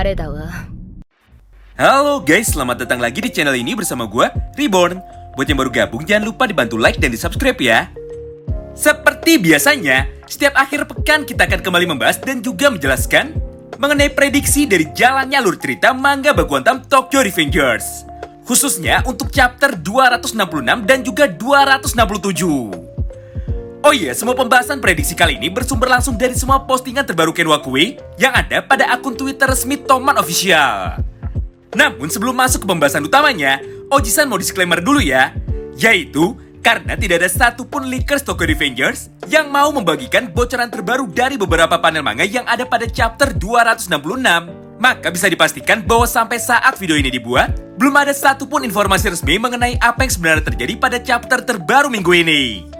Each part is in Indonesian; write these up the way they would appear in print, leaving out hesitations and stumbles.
아래다 와. Halo guys, selamat datang lagi di channel ini bersama gue, Reborn. Buat yang baru gabung, jangan lupa dibantu like dan di subscribe ya. Seperti biasanya, setiap akhir pekan kita akan kembali membahas dan juga menjelaskan mengenai prediksi dari jalannya alur cerita manga Baku Hantam Tokyo Revengers. Khususnya untuk chapter 266 dan juga 267. Oh iya, semua pembahasan prediksi kali ini bersumber langsung dari semua postingan terbaru Ken Wakui yang ada pada akun Twitter resmi Toman Official. Namun sebelum masuk ke pembahasan utamanya, Oji-san mau disclaimer dulu ya, yaitu karena tidak ada satupun leakers Tokyo Revengers yang mau membagikan bocoran terbaru dari beberapa panel manga yang ada pada chapter 266, maka bisa dipastikan bahwa sampai saat video ini dibuat, belum ada satupun informasi resmi mengenai apa yang sebenarnya terjadi pada chapter terbaru minggu ini.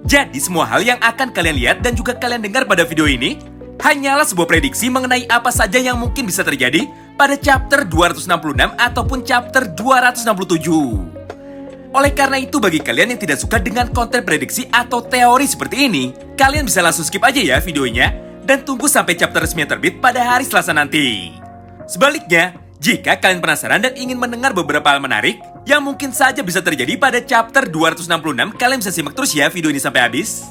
Jadi semua hal yang akan kalian lihat dan juga kalian dengar pada video ini hanyalah sebuah prediksi mengenai apa saja yang mungkin bisa terjadi pada chapter 266 ataupun chapter 267. Oleh karena itu bagi kalian yang tidak suka dengan konten prediksi atau teori seperti ini, kalian bisa langsung skip aja ya videonya dan tunggu sampai chapter resmi terbit pada hari Selasa nanti. Sebaliknya, jika kalian penasaran dan ingin mendengar beberapa hal menarik yang mungkin saja bisa terjadi pada chapter 266, kalian bisa simak terus ya video ini sampai habis.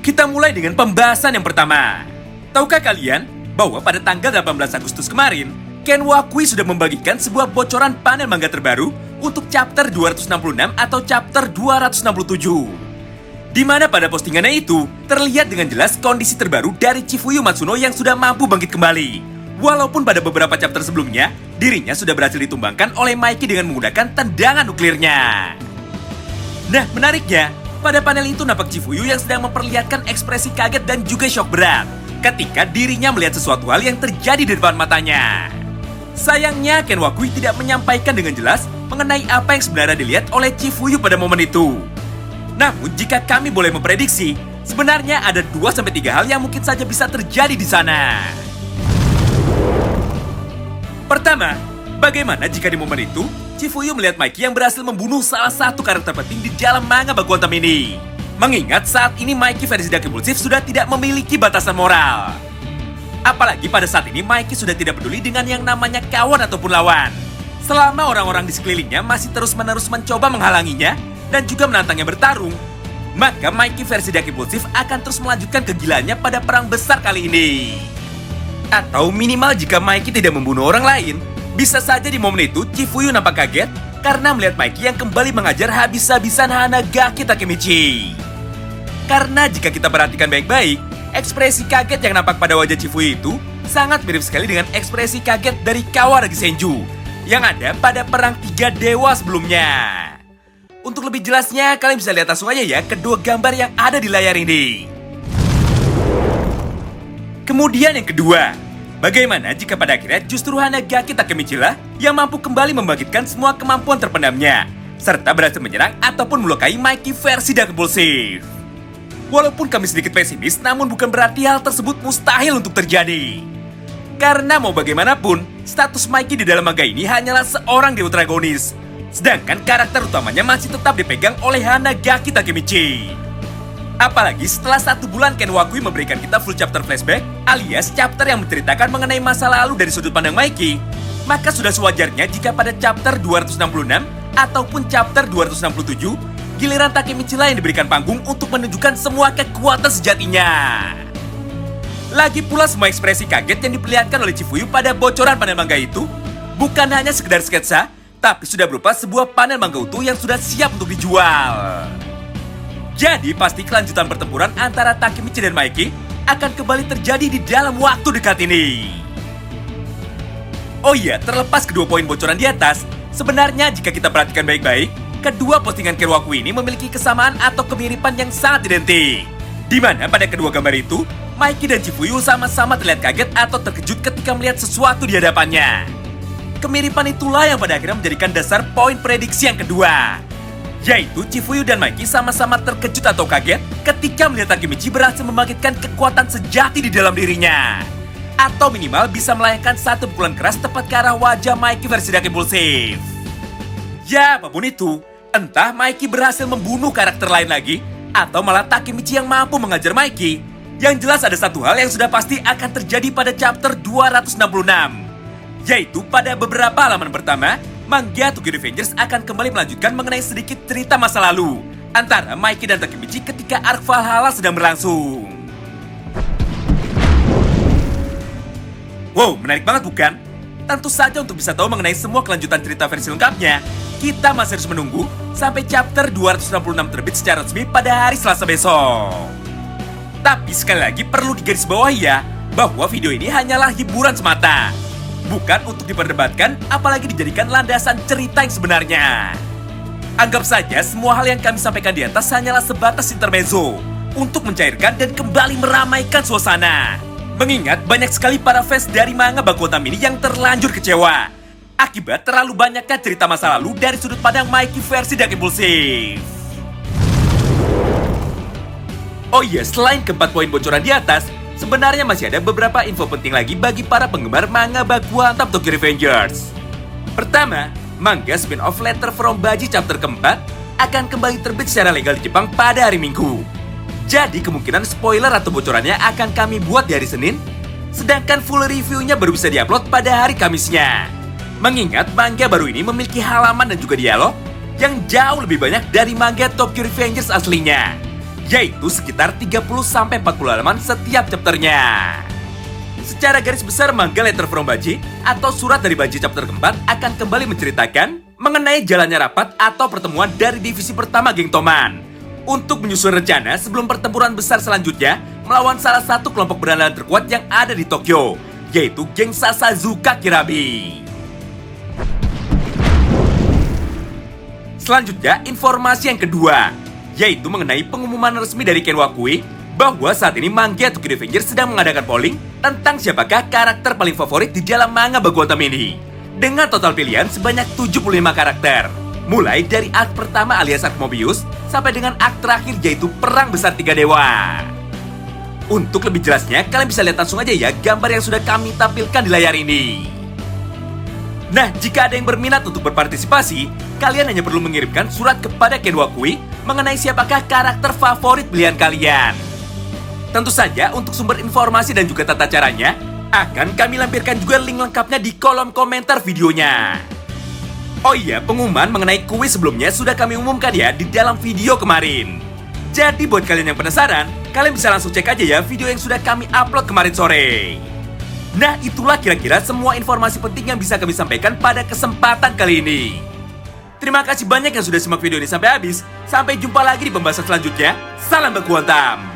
Kita mulai dengan pembahasan yang pertama. Tahukah kalian bahwa pada tanggal 18 Agustus kemarin, Ken Wakui sudah membagikan sebuah bocoran panel manga terbaru untuk chapter 266 atau chapter 267. Di mana pada postingannya itu terlihat dengan jelas kondisi terbaru dari Chifuyu Matsuno yang sudah mampu bangkit kembali. Walaupun pada beberapa chapter sebelumnya, dirinya sudah berhasil ditumbangkan oleh Maiki dengan menggunakan tendangan nuklirnya. Nah, menariknya, pada panel itu nampak Chifuyu yang sedang memperlihatkan ekspresi kaget dan juga syok berat ketika dirinya melihat sesuatu hal yang terjadi di depan matanya. Sayangnya, Ken Wakui tidak menyampaikan dengan jelas mengenai apa yang sebenarnya dilihat oleh Chifuyu pada momen itu. Namun, jika kami boleh memprediksi, sebenarnya ada 2-3 hal yang mungkin saja bisa terjadi di sana. Pertama, bagaimana jika di momen itu, Chifuyu melihat Maiki yang berhasil membunuh salah satu karakter penting di dalam manga Baku Hantam ini? Mengingat saat ini Maiki versi Dark Impulsive sudah tidak memiliki batasan moral. Apalagi pada saat ini Maiki sudah tidak peduli dengan yang namanya kawan ataupun lawan. Selama orang-orang di sekelilingnya masih terus-menerus mencoba menghalanginya dan juga menantangnya bertarung, maka Maiki versi Dark Impulsive akan terus melanjutkan kegilaannya pada perang besar kali ini. Atau minimal jika Maiki tidak membunuh orang lain, bisa saja di momen itu Chifuyu nampak kaget karena melihat Maiki yang kembali mengajar habis-habisan Hanagaki Takemichi. Karena jika kita perhatikan baik-baik, ekspresi kaget yang nampak pada wajah Chifuyu itu sangat mirip sekali dengan ekspresi kaget dari Kawaragi Senju yang ada pada perang 3 dewa sebelumnya. Untuk lebih jelasnya, kalian bisa lihat langsung aja ya kedua gambar yang ada di layar ini. Kemudian yang kedua, bagaimana jika pada akhirnya justru Hanagaki Takemichi lah yang mampu kembali membangkitkan semua kemampuan terpendamnya, serta berhasil menyerang ataupun melukai Maiki versi Dark Impulsive. Walaupun kami sedikit pesimis, namun bukan berarti hal tersebut mustahil untuk terjadi. Karena mau bagaimanapun, status Maiki di dalam manga ini hanyalah seorang dewa dragonis, sedangkan karakter utamanya masih tetap dipegang oleh Hanagaki Takemichi. Apalagi setelah 1 bulan Ken Wakui memberikan kita full chapter flashback alias chapter yang menceritakan mengenai masa lalu dari sudut pandang Maiki, maka sudah sewajarnya jika pada chapter 266 ataupun chapter 267 giliran Takemichi lah yang diberikan panggung untuk menunjukkan semua kekuatan sejatinya. Lagi pula semua ekspresi kaget yang diperlihatkan oleh Chifuyu pada bocoran panel manga itu bukan hanya sekedar sketsa, tapi sudah berupa sebuah panel manga utuh yang sudah siap untuk dijual. Jadi pasti kelanjutan pertempuran antara Takemichi dan Maiki akan kembali terjadi di dalam waktu dekat ini. Oh iya, terlepas kedua poin bocoran di atas, sebenarnya jika kita perhatikan baik-baik, kedua postingan Ken Wakui ini memiliki kesamaan atau kemiripan yang sangat identik. Di mana pada kedua gambar itu, Maiki dan Chifuyu sama-sama terlihat kaget atau terkejut ketika melihat sesuatu di hadapannya. Kemiripan itulah yang pada akhirnya menjadikan dasar poin prediksi yang kedua, yaitu Chifuyu dan Maiki sama-sama terkejut atau kaget ketika melihat Takemichi berhasil membangkitkan kekuatan sejati di dalam dirinya. Atau minimal bisa melayangkan satu pukulan keras tepat ke arah wajah Maiki versi Dark Impulsive. Ya, apapun itu, entah Maiki berhasil membunuh karakter lain lagi, atau malah Takemichi yang mampu mengajar Maiki, Yang jelas ada satu hal yang sudah pasti akan terjadi pada chapter 266, yaitu pada beberapa halaman pertama, manga Tokyo Revengers akan kembali melanjutkan mengenai sedikit cerita masa lalu antara Mikey dan Takemichi ketika arc Valhalla sedang berlangsung. Wow, menarik banget bukan? Tentu saja untuk bisa tahu mengenai semua kelanjutan cerita versi lengkapnya, kita masih harus menunggu sampai chapter 266 terbit secara resmi pada hari Selasa besok. Tapi sekali lagi perlu digarisbawahi ya, bahwa video ini hanyalah hiburan semata. Bukan untuk diperdebatkan, apalagi dijadikan landasan cerita yang sebenarnya. Anggap saja semua hal yang kami sampaikan di atas hanyalah sebatas intermezzo untuk mencairkan dan kembali meramaikan suasana. Mengingat banyak sekali para fans dari manga Baku Hantam ini yang terlanjur kecewa akibat terlalu banyaknya cerita masa lalu dari sudut pandang Mikey versi Dark Impulsive. Oh iya, selain keempat poin bocoran di atas, sebenarnya masih ada beberapa info penting lagi bagi para penggemar manga Baku Hantam Tokyo Revengers. Pertama, manga spin-off Letter from Baji chapter keempat akan kembali terbit secara legal di Jepang pada hari Minggu. Jadi kemungkinan spoiler atau bocorannya akan kami buat di hari Senin, sedangkan full reviewnya baru bisa diupload pada hari Kamisnya. Mengingat manga baru ini memiliki halaman dan juga dialog yang jauh lebih banyak dari manga Tokyo Revengers aslinya, yaitu sekitar 30-40 halaman setiap chapternya. Secara garis besar, manga Letter from Baji atau Surat dari Baji chapter keempat akan kembali menceritakan mengenai jalannya rapat atau pertemuan dari divisi pertama geng Toman untuk menyusun rencana sebelum pertempuran besar selanjutnya melawan salah satu kelompok berandalan terkuat yang ada di Tokyo, yaitu geng Sasazuka Kirabi. Selanjutnya, informasi yang kedua, yaitu mengenai pengumuman resmi dari Ken Wakui bahwa saat ini manga Tokyo Revengers sedang mengadakan polling tentang siapakah karakter paling favorit di dalam manga Baku Hantam ini, dengan total pilihan sebanyak 75 karakter. Mulai dari arc pertama alias arc Mobius sampai dengan arc terakhir yaitu Perang Besar Tiga Dewa. Untuk lebih jelasnya, kalian bisa lihat langsung aja ya gambar yang sudah kami tampilkan di layar ini. Nah, jika ada yang berminat untuk berpartisipasi, kalian hanya perlu mengirimkan surat kepada Ken Wakui mengenai siapakah karakter favorit pilihan kalian. Tentu saja untuk sumber informasi dan juga tata caranya akan kami lampirkan juga link lengkapnya di kolom komentar videonya. Oh iya, pengumuman mengenai kuis sebelumnya sudah kami umumkan ya di dalam video kemarin. Jadi buat kalian yang penasaran, kalian bisa langsung cek aja ya video yang sudah kami upload kemarin sore. Nah, itulah kira-kira semua informasi penting yang bisa kami sampaikan pada kesempatan kali ini. Terima kasih banyak yang sudah simak video ini sampai habis. Sampai jumpa lagi di pembahasan selanjutnya. Salam Baku Hantam.